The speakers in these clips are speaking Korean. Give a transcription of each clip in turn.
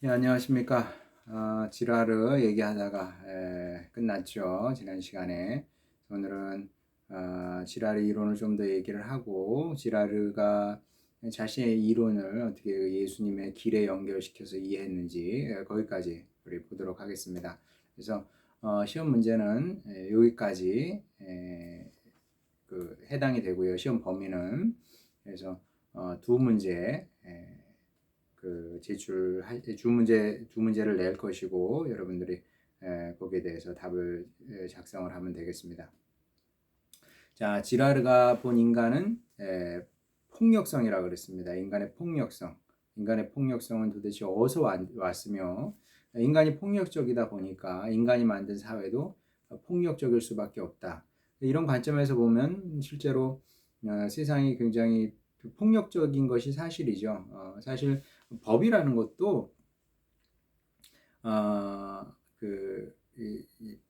네, 안녕하십니까. 지라르 얘기하다가 끝났죠. 지난 시간에. 오늘은 지라르 이론을 좀 더 얘기를 하고, 지라르가 자신의 이론을 어떻게 예수님의 길에 연결시켜서 이해했는지 거기까지 우리 보도록 하겠습니다. 그래서 시험 문제는 여기까지 해당이 되고요. 시험 범위는. 그래서 두 문제 주 문제를 낼 것이고 여러분들이 거기에 대해서 답을 작성을 하면 되겠습니다. 자, 지라르가 본 인간은 폭력성이라고 그랬습니다. 인간의 폭력성. 인간의 폭력성은 도대체 어디서 왔으며 인간이 폭력적이다 보니까 인간이 만든 사회도 폭력적일 수밖에 없다. 이런 관점에서 보면 실제로 세상이 굉장히 폭력적인 것이 사실이죠. 사실 법이라는 것도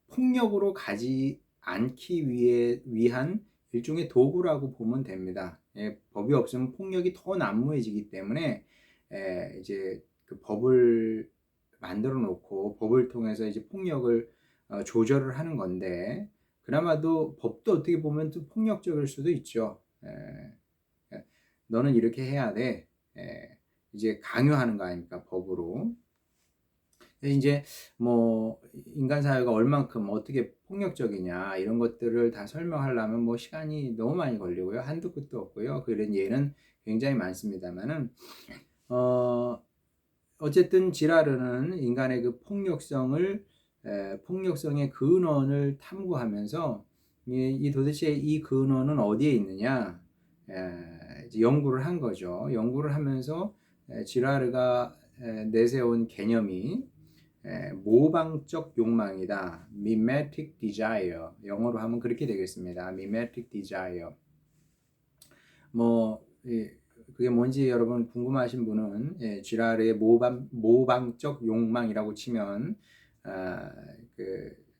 폭력으로 가지 않기 위한 일종의 도구라고 보면 됩니다. 법이 없으면 폭력이 더 난무해지기 때문에 이제 그 법을 만들어 놓고 법을 통해서 이제 폭력을 조절을 하는 건데, 그나마도 법도 어떻게 보면 또 폭력적일 수도 있죠. 너는 이렇게 해야 돼. 이제 강요하는 거 아닙니까, 법으로. 이제 뭐 인간 사회가 얼만큼 어떻게 폭력적이냐 이런 것들을 다 설명하려면 뭐 시간이 너무 많이 걸리고요. 한두 끝도 없고요. 그런 예는 굉장히 많습니다만은 어쨌든 지라르는 인간의 그 폭력성의 근원을 탐구하면서 도대체 이 근원은 어디에 있느냐 이제 연구를 한 거죠. 연구를 하면서 지라르가 내세운 개념이 모방적 욕망이다. mimetic desire. 영어로 하면 그렇게 되겠습니다. mimetic desire. 뭐 그게 뭔지 여러분 궁금하신 분은 지랄의 모방적 욕망이라고 치면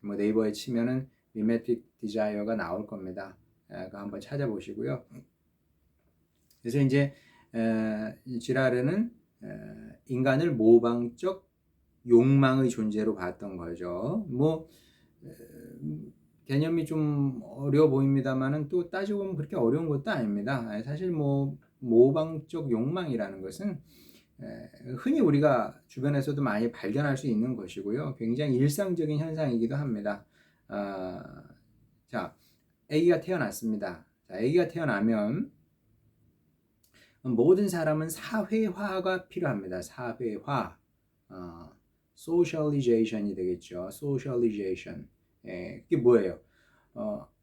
뭐 네이버에 치면은 mimetic desire가 나올 겁니다. 그거 한번 찾아보시고요. 그래서 이제 지라르는 인간을 모방적 욕망의 존재로 봤던 거죠. 뭐 개념이 좀 어려워 보입니다만은 또 따지고 보면 그렇게 어려운 것도 아닙니다. 사실 뭐 모방적 욕망이라는 것은 흔히 우리가 주변에서도 많이 발견할 수 있는 것이고요. 굉장히 일상적인 현상이기도 합니다. 자, 아기가 태어났습니다. 자, 아기가 태어나면 모든 사람은 사회화가 필요합니다. 사회화. socialization이 되겠죠. socialization. 그게 뭐예요?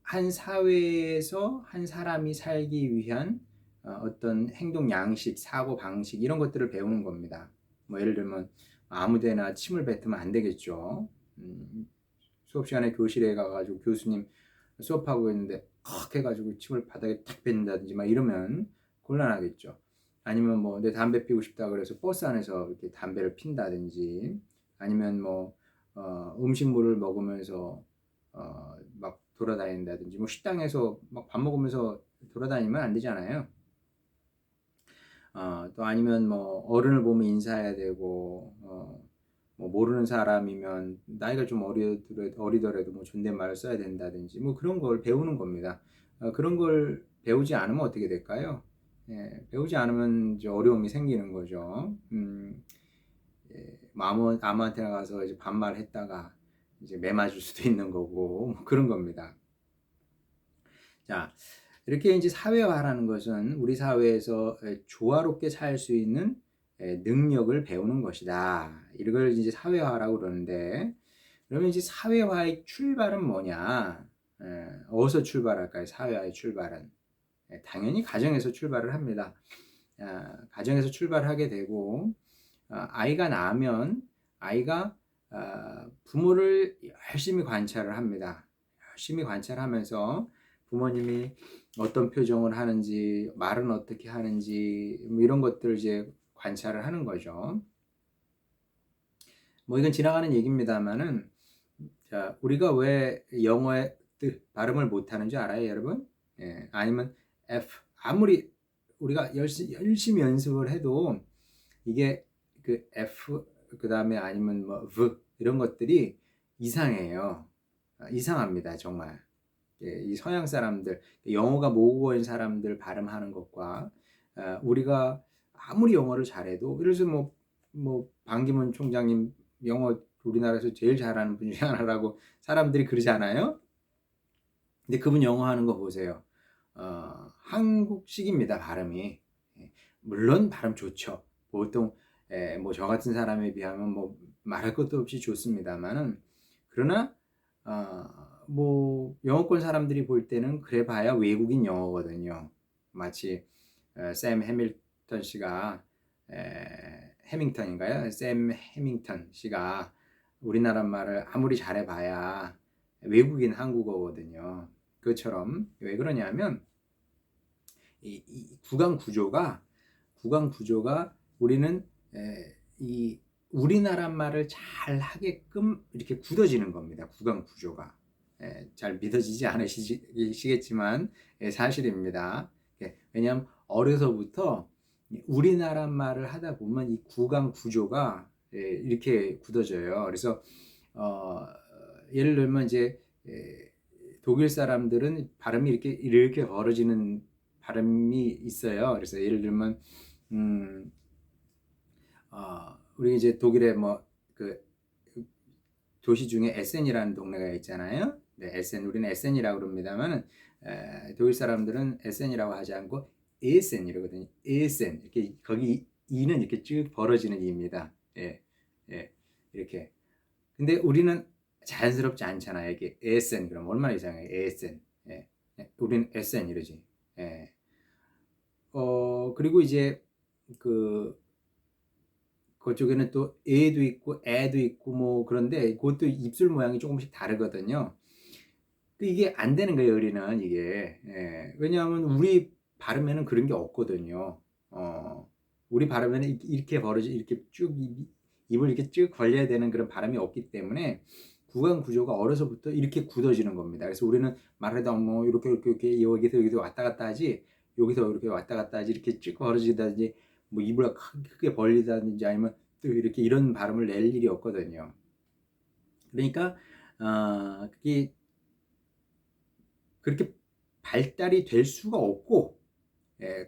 한 사회에서 한 사람이 살기 위한 어떤 행동 양식, 사고 방식 이런 것들을 배우는 겁니다. 뭐 예를 들면 아무데나 침을 뱉으면 안 되겠죠. 수업 시간에 교실에 가가지고 교수님 수업하고 있는데 헉 해가지고 침을 바닥에 탁 뱉는다든지 막 이러면 곤란하겠죠. 아니면 뭐 내 담배 피우고 싶다 그래서 버스 안에서 이렇게 담배를 핀다든지, 아니면 뭐 음식물을 먹으면서 막 돌아다닌다든지, 뭐 식당에서 막 밥 먹으면서 돌아다니면 안 되잖아요. 또 아니면 뭐 어른을 보면 인사해야 되고, 뭐 모르는 사람이면 나이가 좀 어리더라도 뭐 존댓말을 써야 된다든지 뭐 그런 걸 배우는 겁니다. 그런 걸 배우지 않으면 어떻게 될까요? 배우지 않으면 이제 어려움이 생기는 거죠. 뭐 아무한테나 가서 이제 반말했다가 이제 매 맞을 수도 있는 거고 뭐 그런 겁니다. 자, 이렇게 이제 사회화라는 것은 우리 사회에서 조화롭게 살 수 있는 능력을 배우는 것이다. 이걸 이제 사회화라고 그러는데, 그러면 이제 사회화의 출발은 뭐냐? 어디서 출발할까요? 사회화의 출발은 당연히 가정에서 출발을 합니다. 가정에서 출발하게 되고, 아이가 나면 아이가 부모를 열심히 관찰을 합니다. 열심히 관찰하면서 부모님이 어떤 표정을 하는지, 말은 어떻게 하는지, 뭐 이런 것들을 이제 관찰을 하는 거죠. 뭐 이건 지나가는 얘기입니다만은, 자, 우리가 왜 영어의 발음을 못하는 줄 알아요, 여러분? 아니면 F, 아무리 우리가 열심히 연습을 해도 이게 그 F, 그 다음에 아니면 뭐 이런 것들이 이상해요. 이상합니다, 정말. 이 서양 사람들, 영어가 모국어인 사람들 발음하는 것과 우리가 아무리 영어를 잘해도, 예를 들어서 뭐 반기문 총장님 영어 우리나라에서 제일 잘하는 분 중에 하나라고 사람들이 그러잖아요. 근데 그분 영어 하는 거 보세요. 한국식입니다, 발음이. 물론 발음 좋죠. 보통 뭐 저 같은 사람에 비하면 뭐 말할 것도 없이 좋습니다만은, 그러나 뭐 영어권 사람들이 볼 때는 그래 봐야 외국인 영어거든요. 마치 샘 해밀턴 씨가 해밍턴인가요? 샘 해밍턴 씨가 우리나라 말을 아무리 잘해봐야 외국인 한국어거든요. 그것처럼 왜 그러냐면 이 구강 구조가 우리는 이 우리나라 말을 잘 하게끔 이렇게 굳어지는 겁니다. 구강 구조가. 잘 믿어지지 않으시겠지만 사실입니다. 왜냐하면 어려서부터 우리나라 말을 하다 보면 이 구강 구조가 이렇게 굳어져요. 그래서 예를 들면 이제 독일 사람들은 발음이 이렇게 벌어지는 발음이 있어요. 그래서 예를 들면 우리 이제 독일의 뭐 그 도시 중에 에센이라는 동네가 있잖아요. 네, 에센, 우리는 에센이라고 그럽니다만 독일 사람들은 에센이라고 하지 않고 에센 이러거든요. 에센, 이렇게 거기 이는 이렇게 쭉 벌어지는 이입니다. 예, 예, 이렇게. 근데 우리는 자연스럽지 않잖아요. 이게 에센 그럼 얼마나 이상해요. 에센. 예, 우리는 에센 이러지. 예. 그리고 이제 그쪽에는 또 에도 있고 애도 있고 뭐 그런데 그것도 입술 모양이 조금씩 다르거든요. 이게 안 되는 거예요, 우리는 이게. 왜냐하면 우리 발음에는 그런 게 없거든요. 우리 발음에는 이렇게 이렇게 쭉 입을 이렇게 쭉 벌려야 되는 그런 발음이 없기 때문에 구강 구조가 어려서부터 이렇게 굳어지는 겁니다. 그래서 우리는 말하다 뭐 이렇게 여기서 왔다 갔다 하지, 여기서 이렇게 왔다 갔다 하지, 이렇게 쭉 벌어지다든지 뭐 입을 크게 벌리다든지 아니면 또 이렇게 이런 발음을 낼 일이 없거든요. 그러니까 그게 그렇게 발달이 될 수가 없고,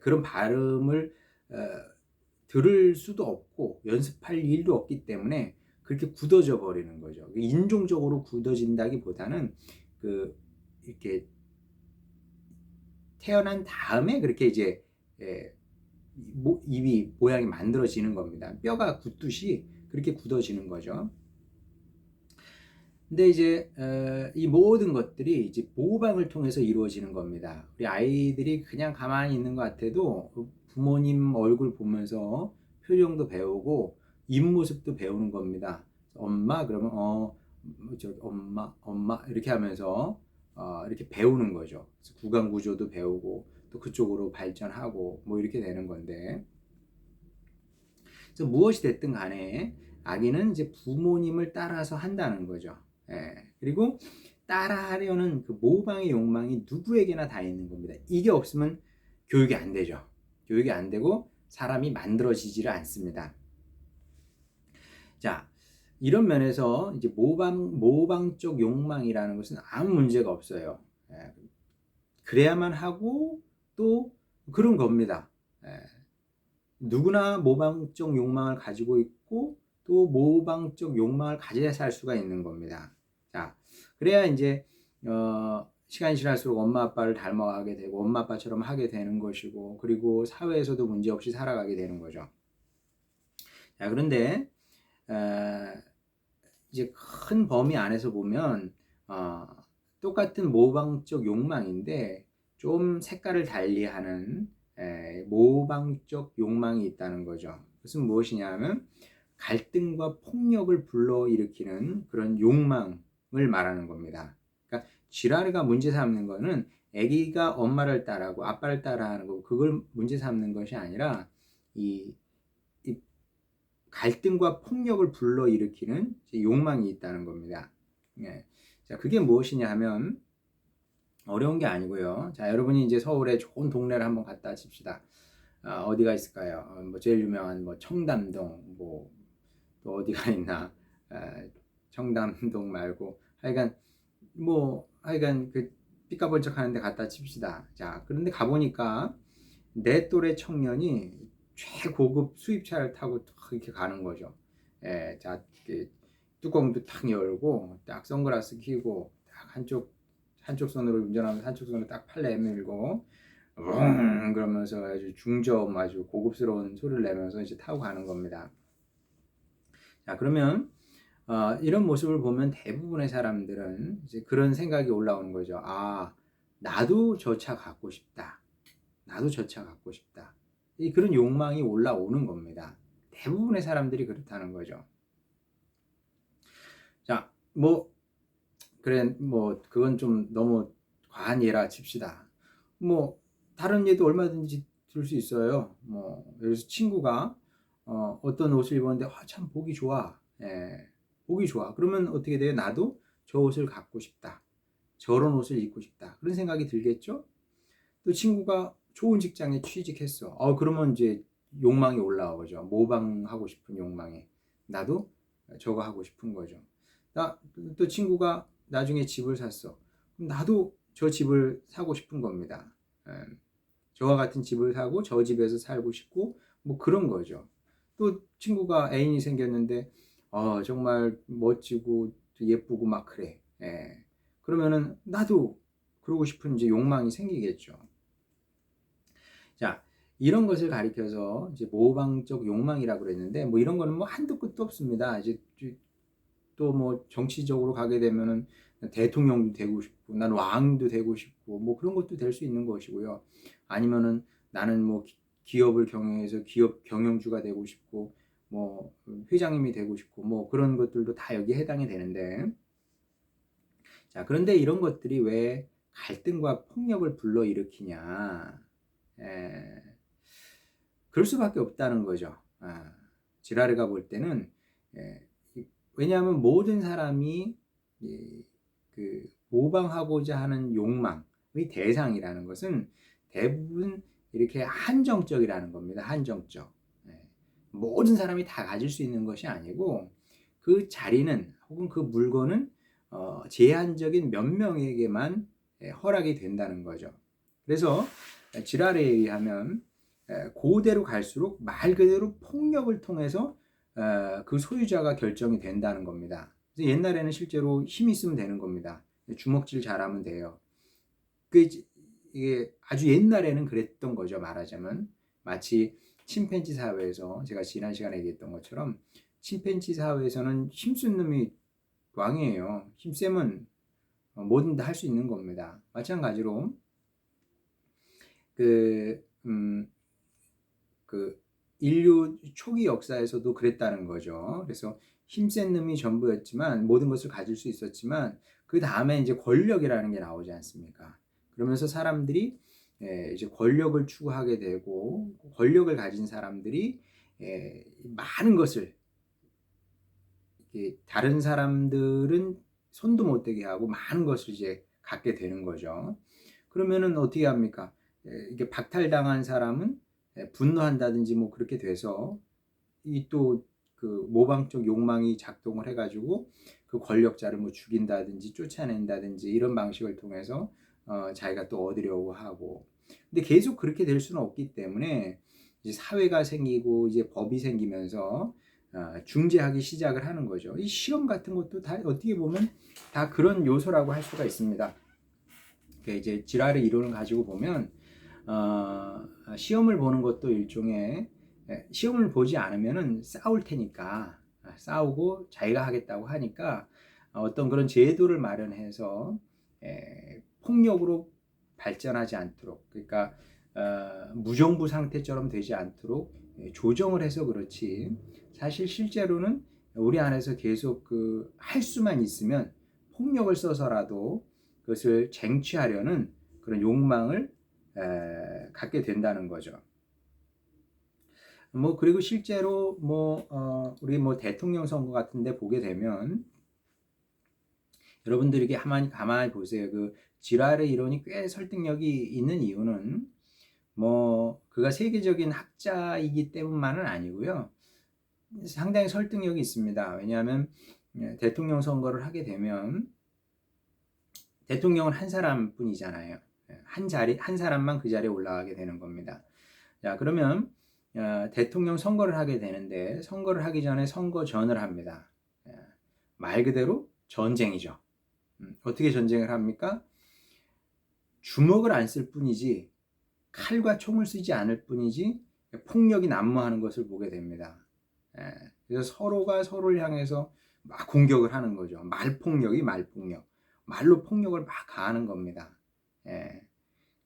그런 발음을 들을 수도 없고 연습할 일도 없기 때문에 그렇게 굳어져 버리는 거죠. 인종적으로 굳어진다기보다는 이렇게 태어난 다음에 그렇게 이제 입이 모양이 만들어지는 겁니다. 뼈가 굳듯이 그렇게 굳어지는 거죠. 근데 이제 이 모든 것들이 이제 모방을 통해서 이루어지는 겁니다. 우리 아이들이 그냥 가만히 있는 것 같아도 부모님 얼굴 보면서 표정도 배우고 입모습도 배우는 겁니다. 엄마 그러면 엄마 이렇게 하면서 이렇게 배우는 거죠. 그래서 구강 구조도 배우고 또 그쪽으로 발전하고 뭐 이렇게 되는 건데, 그래서 무엇이 됐든 간에 아기는 이제 부모님을 따라서 한다는 거죠. 그리고 따라하려는 그 모방의 욕망이 누구에게나 다 있는 겁니다. 이게 없으면 교육이 안 되죠. 교육이 안 되고 사람이 만들어지지를 않습니다. 자, 이런 면에서 이제 모방적 욕망이라는 것은 아무 문제가 없어요. 그래야만 하고 또 그런 겁니다. 누구나 모방적 욕망을 가지고 있고 또 모방적 욕망을 가져야 살 수가 있는 겁니다. 자, 그래야 이제 시간이 지날수록 엄마 아빠를 닮아가게 되고 엄마 아빠처럼 하게 되는 것이고, 그리고 사회에서도 문제없이 살아가게 되는 거죠. 자, 그런데 이제 큰 범위 안에서 보면 똑같은 모방적 욕망인데 좀 색깔을 달리하는 모방적 욕망이 있다는 거죠. 그것은 무엇이냐면 갈등과 폭력을 불러일으키는 그런 욕망을 말하는 겁니다. 그러니까 쥐라리가 문제 삼는 거는 아기가 엄마를 따라하고 아빠를 따라하는 거고 그걸 문제 삼는 것이 아니라 이 갈등과 폭력을 불러일으키는 욕망이 있다는 겁니다. 자, 그게 무엇이냐 하면 어려운 게 아니고요. 자, 여러분이 이제 서울에 좋은 동네를 한번 갔다 칩시다. 어디가 있을까요? 뭐 제일 유명한 뭐 청담동, 뭐 또 어디가 있나, 청담동 말고 하여간 그 삐까번쩍 하는데 갖다 칩시다. 자, 그런데 가보니까 내 또래 청년이 최고급 수입차를 타고 이렇게 가는 거죠. 자, 뚜껑도 탁 열고 딱 선글라스 끼고 딱 한쪽 손으로 운전하면서 한쪽 손으로 딱 팔 내밀고 그러면서 아주 중저음 아주 고급스러운 소리를 내면서 이제 타고 가는 겁니다. 자, 그러면 이런 모습을 보면 대부분의 사람들은 이제 그런 생각이 올라오는 거죠. 아, 나도 저 차 갖고 싶다. 나도 저 차 갖고 싶다. 그런 욕망이 올라오는 겁니다. 대부분의 사람들이 그렇다는 거죠. 자, 그건 좀 너무 과한 예라 칩시다. 다른 예도 얼마든지 들 수 있어요. 예를 들어서 친구가 어떤 옷을 입었는데 참 보기 좋아. 보기 좋아. 그러면 어떻게 돼요? 나도 저 옷을 갖고 싶다. 저런 옷을 입고 싶다. 그런 생각이 들겠죠? 또 친구가 좋은 직장에 취직했어. 그러면 이제 욕망이 올라오죠. 모방하고 싶은 욕망이. 나도 저거 하고 싶은 거죠. 또 친구가 나중에 집을 샀어. 그럼 나도 저 집을 사고 싶은 겁니다. 저와 같은 집을 사고 저 집에서 살고 싶고 그런 거죠. 또 친구가 애인이 생겼는데 정말 멋지고 예쁘고 막 그래. 그러면은 나도 그러고 싶은 이제 욕망이 생기겠죠. 자, 이런 것을 가리켜서 이제 모방적 욕망이라고 그랬는데 이런 거는 한도 끝도 없습니다. 이제 또 정치적으로 가게 되면은 대통령도 되고 싶고 난 왕도 되고 싶고 그런 것도 될 수 있는 것이고요. 아니면은 나는 기업을 경영해서 기업 경영주가 되고 싶고 회장님이 되고 싶고 그런 것들도 다 여기에 해당이 되는데, 자, 그런데 이런 것들이 왜 갈등과 폭력을 불러일으키냐? 그럴 수밖에 없다는 거죠. 지라르가 볼 때는 왜냐하면 모든 사람이 그 모방하고자 하는 욕망의 대상이라는 것은 대부분 이렇게 한정적이라는 겁니다. 한정적. 모든 사람이 다 가질 수 있는 것이 아니고 그 자리는 혹은 그 물건은 제한적인 몇 명에게만 허락이 된다는 거죠. 그래서 지랄에 의하면 고대로 갈수록 말 그대로 폭력을 통해서 그 소유자가 결정이 된다는 겁니다. 그래서 옛날에는 실제로 힘이 있으면 되는 겁니다. 주먹질 잘하면 돼요. 이게 아주 옛날에는 그랬던 거죠. 말하자면 마치 침팬지 사회에서 제가 지난 시간에 얘기했던 것처럼 침팬지 사회에서는 힘쓴 놈이 왕이에요. 힘세면 뭐든 다 할 수 있는 겁니다. 마찬가지로 그 인류 초기 역사에서도 그랬다는 거죠. 그래서 힘센 놈이 전부였지만 모든 것을 가질 수 있었지만 그 다음에 이제 권력이라는 게 나오지 않습니까? 그러면서 사람들이 이제 권력을 추구하게 되고 권력을 가진 사람들이 많은 것을 다른 사람들은 손도 못 대게 하고 많은 것을 이제 갖게 되는 거죠. 그러면은 어떻게 합니까? 이게 박탈당한 사람은 분노한다든지 그렇게 돼서 이 또 그 모방적 욕망이 작동을 해가지고 그 권력자를 죽인다든지 쫓아낸다든지 이런 방식을 통해서 자기가 또 얻으려고 하고, 근데 계속 그렇게 될 수는 없기 때문에 이제 사회가 생기고 이제 법이 생기면서 중재하기 시작을 하는 거죠. 이 시험 같은 것도 다 어떻게 보면 다 그런 요소라고 할 수가 있습니다. 이제 지랄의 이론을 가지고 보면 시험을 보는 것도 일종의, 시험을 보지 않으면은 싸울 테니까 싸우고 자기가 하겠다고 하니까 어떤 그런 제도를 마련해서 폭력으로 발전하지 않도록, 그러니까 무정부 상태처럼 되지 않도록 조정을 해서 그렇지, 사실 실제로는 우리 안에서 계속 할 수만 있으면 폭력을 써서라도 그것을 쟁취하려는 그런 욕망을 갖게 된다는 거죠. 그리고 실제로 우리 대통령 선거 같은데 보게 되면 여러분들에게 가만히 보세요. 그 지랄의 이론이 꽤 설득력이 있는 이유는 그가 세계적인 학자이기 때문만은 아니고요. 상당히 설득력이 있습니다. 왜냐하면 대통령 선거를 하게 되면 대통령은 한 사람뿐이잖아요. 한 사람만 그 자리에 올라가게 되는 겁니다. 자, 그러면 대통령 선거를 하게 되는데 선거를 하기 전에 선거전을 합니다. 말 그대로 전쟁이죠. 어떻게 전쟁을 합니까? 주먹을 안 쓸 뿐이지 칼과 총을 쓰지 않을 뿐이지 폭력이 난무하는 것을 보게 됩니다. 그래서 서로가 서로를 향해서 막 공격을 하는 거죠. 말폭력이 말폭력. 말로 폭력을 막 가하는 겁니다.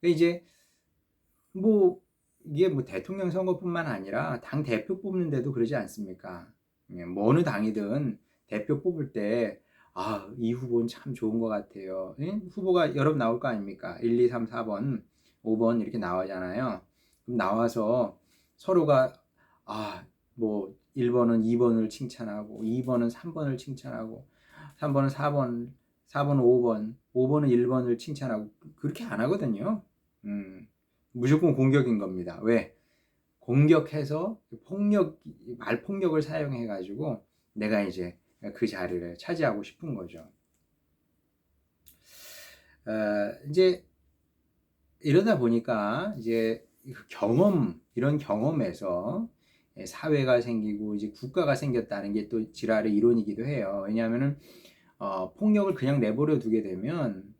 이제 뭐 이게 뭐 대통령 선거뿐만 아니라 당 대표 뽑는데도 그러지 않습니까? 뭐 어느 당이든 대표 뽑을 때 이 후보는 참 좋은 것 같아요. 후보가 여러 번 나올 거 아닙니까? 1, 2, 3, 4번, 5번 이렇게 나오잖아요. 그럼 나와서 서로가 뭐 1번은 2번을 칭찬하고 2번은 3번을 칭찬하고 3번은 4번, 4번은 5번, 5번은 1번을 칭찬하고 그렇게 안 하거든요. 무조건 공격인 겁니다. 왜? 공격해서 말폭력을 사용해가지고 내가 이제 그 자리를 차지하고 싶은 거죠. 이제 이러다 보니까 이제 이런 경험에서 사회가 생기고 이제 국가가 생겼다는 게 또 지랄의 이론이기도 해요. 왜냐하면은 폭력을 그냥 내버려 두게 되면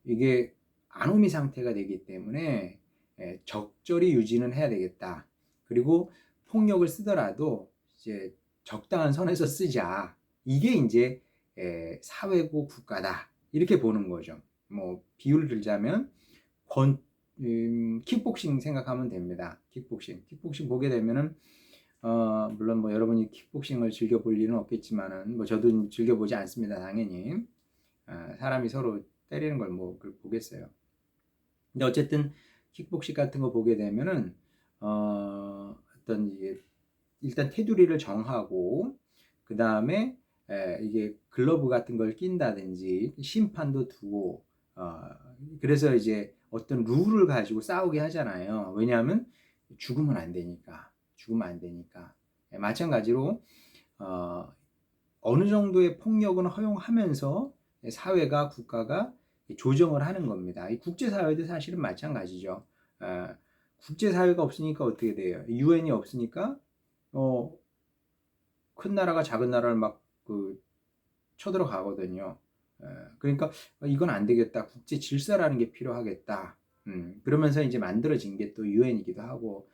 이게 아노미 상태가 되기 때문에 적절히 유지는 해야 되겠다. 그리고 폭력을 쓰더라도 이제 적당한 선에서 쓰자. 이게 이제 사회고 국가다. 이렇게 보는 거죠. 뭐 비유를 들자면 킥복싱 생각하면 됩니다. 킥복싱 보게 되면은 물론 뭐 여러분이 킥복싱을 즐겨볼 일은 없겠지만은 뭐 저도 즐겨보지 않습니다. 당연히 사람이 서로 때리는 걸 뭐 보겠어요. 근데 어쨌든 킥복싱 같은 거 보게 되면은 어떤 이게 일단 테두리를 정하고 그 다음에 이게 글러브 같은 걸 낀다든지 심판도 두고 그래서 이제 어떤 룰을 가지고 싸우게 하잖아요. 왜냐하면 죽으면 안 되니까. 마찬가지로 어느 정도의 폭력은 허용하면서 사회가 국가가 조정을 하는 겁니다. 이 국제사회도 사실은 마찬가지죠. 국제사회가 없으니까 어떻게 돼요? 유엔이 없으니까 큰 나라가 작은 나라를 막 쳐들어가거든요. 그러니까 이건 안 되겠다. 국제 질서라는 게 필요하겠다. 그러면서 이제 만들어진 게 또 유엔이기도 하고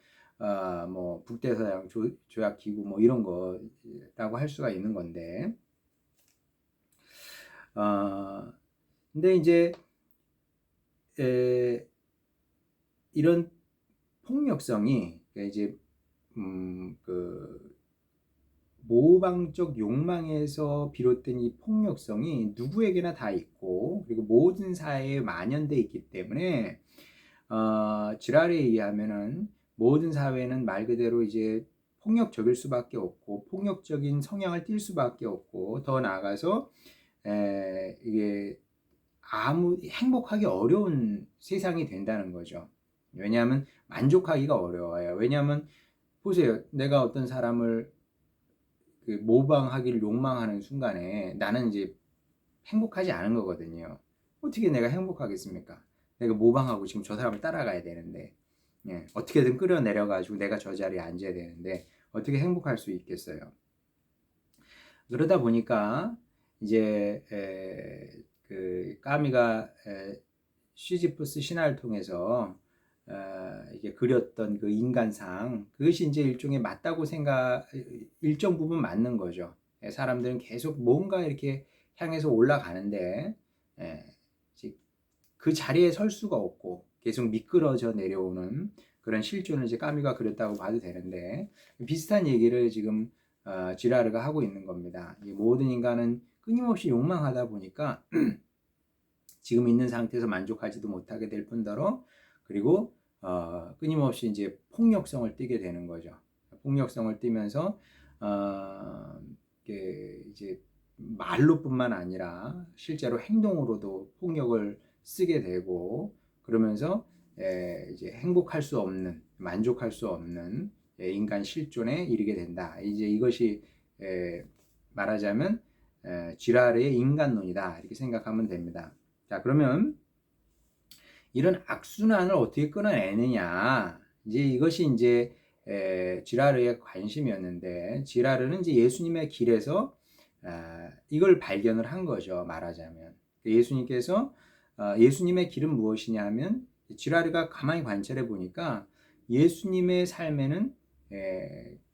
뭐 북대서양 조약 기구 뭐 이런 거라고 할 수가 있는 건데 근데 이제 이런 폭력성이 이제 그 모방적 욕망에서 비롯된 이 폭력성이 누구에게나 다 있고 그리고 모든 사회에 만연돼 있기 때문에 지랄에 의하면은 모든 사회는 말 그대로 이제 폭력적일 수밖에 없고 폭력적인 성향을 띌 수밖에 없고 더 나아가서 이게 행복하기 어려운 세상이 된다는 거죠. 왜냐하면 만족하기가 어려워요. 왜냐하면 보세요. 내가 어떤 사람을 모방하기를 욕망하는 순간에 나는 이제 행복하지 않은 거거든요. 어떻게 내가 행복하겠습니까? 내가 모방하고 지금 저 사람을 따라가야 되는데 어떻게든 끌어내려가지고 내가 저 자리에 앉아야 되는데 어떻게 행복할 수 있겠어요? 그러다 보니까 이제 그 까미가 시지프스 신화를 통해서 이게 그렸던 그 인간상 그것이 이제 일종의 맞다고 일정 부분 맞는 거죠. 사람들은 계속 뭔가 이렇게 향해서 올라가는데 그 자리에 설 수가 없고 계속 미끄러져 내려오는 그런 실존을 이제 까미가 그렸다고 봐도 되는데 비슷한 얘기를 지금 지라르가 하고 있는 겁니다. 모든 인간은 끊임없이 욕망하다 보니까 지금 있는 상태에서 만족하지도 못하게 될 뿐더러 그리고 끊임없이 이제 폭력성을 띠게 되는 거죠. 폭력성을 띠면서 이제 말로뿐만 아니라 실제로 행동으로도 폭력을 쓰게 되고 그러면서 이제 행복할 수 없는 만족할 수 없는 인간 실존에 이르게 된다. 이제 이것이 말하자면 지라르의 인간론이다 이렇게 생각하면 됩니다. 자, 그러면 이런 악순환을 어떻게 끊어내느냐, 이제 이것이 이제 지라르의 관심이었는데, 지라르는 이제 예수님의 길에서 이걸 발견을 한 거죠. 말하자면 예수님께서 예수님의 길은 무엇이냐 하면, 지라르가 가만히 관찰해 보니까 예수님의 삶에는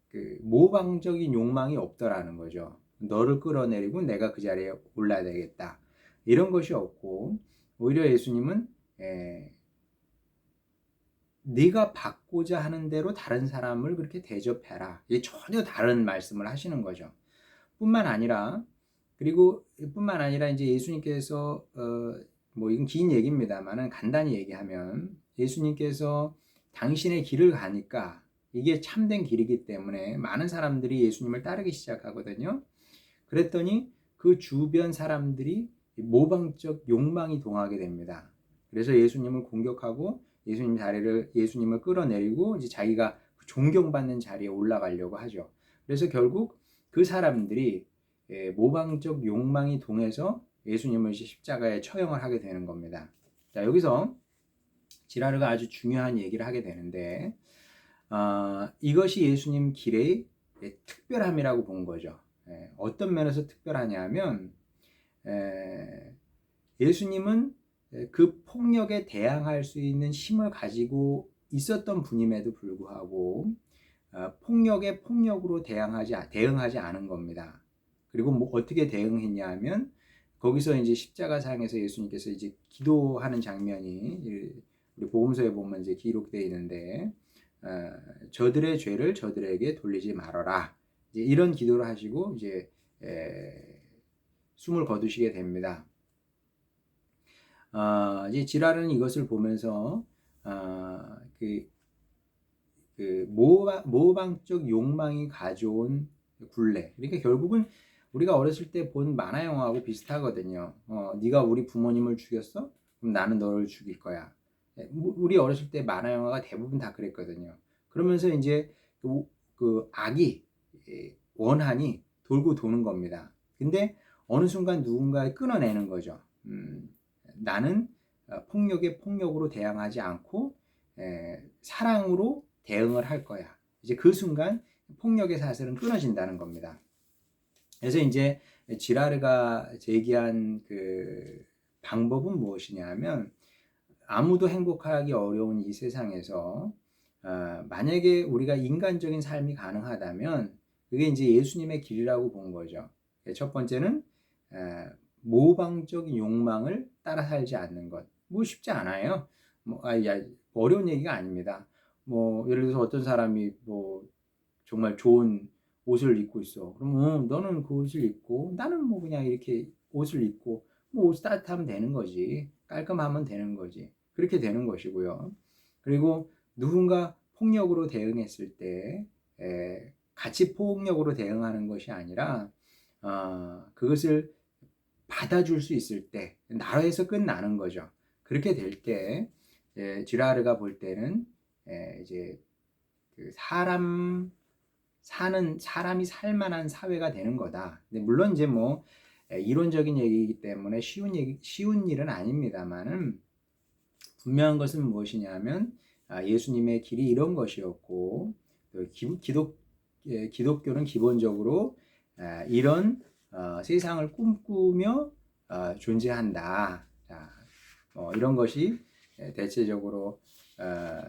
그 모방적인 욕망이 없더라는 거죠. 너를 끌어내리고 내가 그 자리에 올라야 되겠다 이런 것이 없고, 오히려 예수님은 네가 받고자 하는 대로 다른 사람을 그렇게 대접해라. 이게 전혀 다른 말씀을 하시는 거죠. 뿐만 아니라, 그리고 뿐만 아니라 이제 예수님께서 뭐 이건 긴 얘기입니다만은 간단히 얘기하면, 예수님께서 당신의 길을 가니까 이게 참된 길이기 때문에 많은 사람들이 예수님을 따르기 시작하거든요. 그랬더니 그 주변 사람들이 모방적 욕망이 동하게 됩니다. 그래서 예수님을 공격하고 예수님을 끌어내리고 이제 자기가 존경받는 자리에 올라가려고 하죠. 그래서 결국 그 사람들이 모방적 욕망이 동해서 예수님을 십자가에 처형을 하게 되는 겁니다. 자, 여기서 지라르가 아주 중요한 얘기를 하게 되는데, 이것이 예수님 길의 특별함이라고 본 거죠. 어떤 면에서 특별하냐 하면, 예수님은 그 폭력에 대항할 수 있는 힘을 가지고 있었던 분임에도 불구하고 폭력에 폭력으로 대응하지 않은 겁니다. 그리고 뭐 어떻게 대응했냐 하면, 거기서 이제 십자가상에서 예수님께서 이제 기도하는 장면이 우리 복음서에 보면 이제 기록되어 있는데, 저들의 죄를 저들에게 돌리지 말아라. 이제 이런 기도를 하시고 이제 숨을 거두시게 됩니다. 이제 지라르는 이것을 보면서 모방적 욕망이 가져온 굴레. 그러니까 결국은 우리가 어렸을 때 본 만화 영화하고 비슷하거든요. 네가 우리 부모님을 죽였어? 그럼 나는 너를 죽일 거야. 우리 어렸을 때 만화 영화가 대부분 다 그랬거든요. 그러면서 이제 그 악이, 원한이 돌고 도는 겁니다. 근데 어느 순간 누군가를 끊어내는 거죠. 나는 폭력에 폭력으로 대항하지 않고 사랑으로 대응을 할 거야. 이제 그 순간 폭력의 사슬은 끊어진다는 겁니다. 그래서 이제 지라르가 제기한 그 방법은 무엇이냐 하면, 아무도 행복하기 어려운 이 세상에서 만약에 우리가 인간적인 삶이 가능하다면 그게 이제 예수님의 길이라고 본 거죠. 첫 번째는 모방적인 욕망을 따라 살지 않는 것. 뭐 쉽지 않아요. 어려운 얘기가 아닙니다. 뭐 예를 들어서 어떤 사람이 뭐 정말 좋은 옷을 입고 있어. 그럼 너는 그 옷을 입고 나는 뭐 그냥 이렇게 옷을 입고 뭐 옷 따뜻하면 되는 거지. 깔끔하면 되는 거지. 그렇게 되는 것이고요. 그리고 누군가 폭력으로 대응했을 때 같이 폭력으로 대응하는 것이 아니라 그것을 받아줄 수 있을 때 나라에서 끝나는 거죠. 그렇게 될 때 지라르가 볼 때는 이제 그 사람이 살만한 사회가 되는 거다. 근데 물론 이제 뭐 이론적인 얘기이기 때문에 쉬운 일은 아닙니다만은, 분명한 것은 무엇이냐면 예수님의 길이 이런 것이었고, 또 기독교는 기본적으로 이런 세상을 꿈꾸며 존재한다. 자, 이런 것이 대체적으로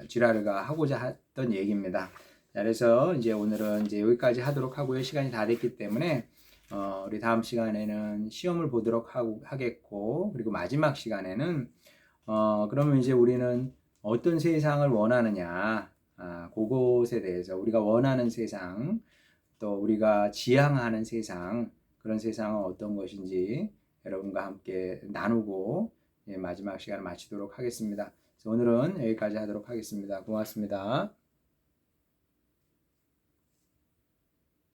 지라르가 하고자 했던 얘기입니다. 자, 그래서 이제 오늘은 이제 여기까지 하도록 하고요. 시간이 다 됐기 때문에 우리 다음 시간에는 시험을 보도록 하겠고, 그리고 마지막 시간에는 그러면 이제 우리는 어떤 세상을 원하느냐, 그것에 대해서 우리가 원하는 세상, 또 우리가 지향하는 세상, 그런 세상은 어떤 것인지 여러분과 함께 나누고 마지막 시간을 마치도록 하겠습니다. 오늘은 여기까지 하도록 하겠습니다. 고맙습니다.